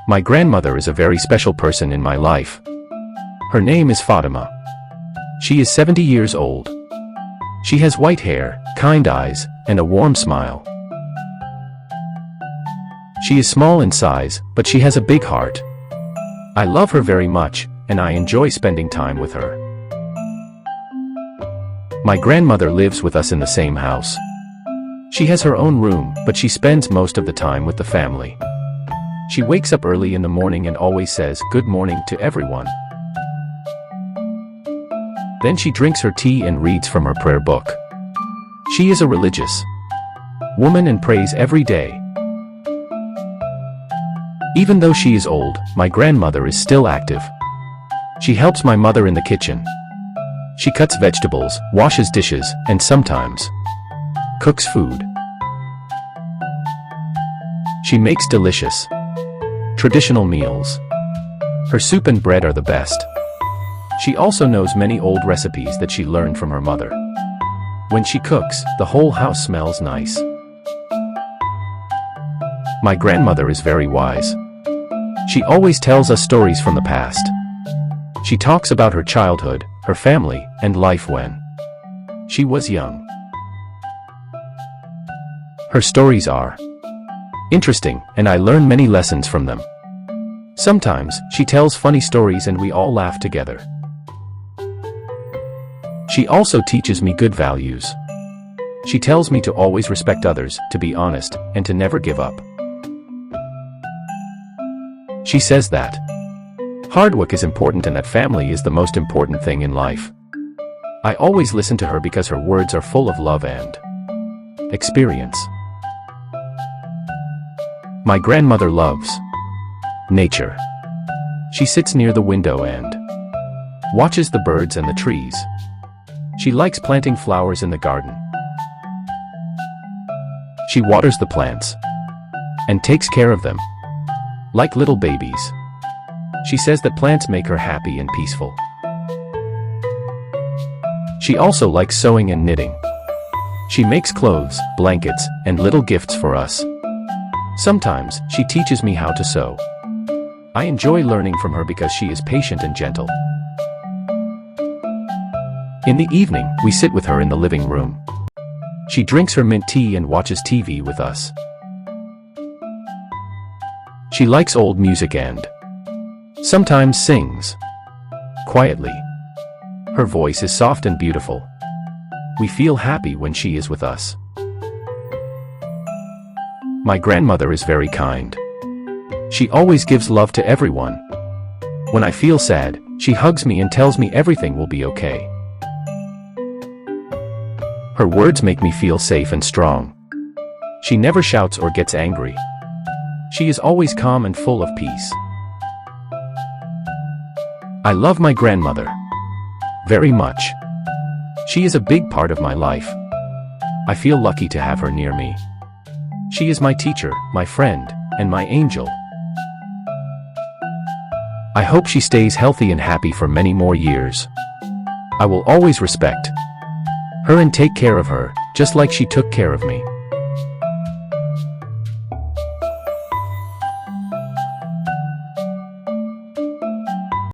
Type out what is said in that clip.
My grandmother is a very special person in my life. Her name is Fatima. She is 70 years old. She has white hair, kind eyes, and a warm smile. She is small in size, but she has a big heart. I love her very much, and I enjoy spending time with her. My grandmother lives with us in the same house. She has her own room, but she spends most of the time with the family. She wakes up early in the morning and always says good morning to everyone. Then she drinks her tea and reads from her prayer book. She is a religious woman and prays every day. Even though she is old, my grandmother is still active. She helps my mother in the kitchen. She cuts vegetables, washes dishes, and sometimes cooks food. She makes delicious traditional meals. Her soup and bread are the best. She also knows many old recipes that she learned from her mother. When she cooks, the whole house smells nice. My grandmother is very wise. She always tells us stories from the past. She talks about her childhood, her family, and life when she was young. Her stories are interesting, and I learn many lessons from them. Sometimes, she tells funny stories and we all laugh together. She also teaches me good values. She tells me to always respect others, to be honest, and to never give up. She says that hard work is important and that family is the most important thing in life. I always listen to her because her words are full of love and experience. My grandmother loves nature. She sits near the window and watches the birds and the trees. She likes planting flowers in the garden. She waters the plants and takes care of them like little babies. She says that plants make her happy and peaceful. She also likes sewing and knitting. She makes clothes, blankets, and little gifts for us. Sometimes, she teaches me how to sew. I enjoy learning from her because she is patient and gentle. In the evening, we sit with her in the living room. She drinks her mint tea and watches TV with us. She likes old music and sometimes sings quietly. Her voice is soft and beautiful. We feel happy when she is with us. My grandmother is very kind. She always gives love to everyone. When I feel sad, she hugs me and tells me everything will be okay. Her words make me feel safe and strong. She never shouts or gets angry. She is always calm and full of peace. I love my grandmother very much. She is a big part of my life. I feel lucky to have her near me. She is my teacher, my friend, and my angel. I hope she stays healthy and happy for many more years. I will always respect her and take care of her, just like she took care of me.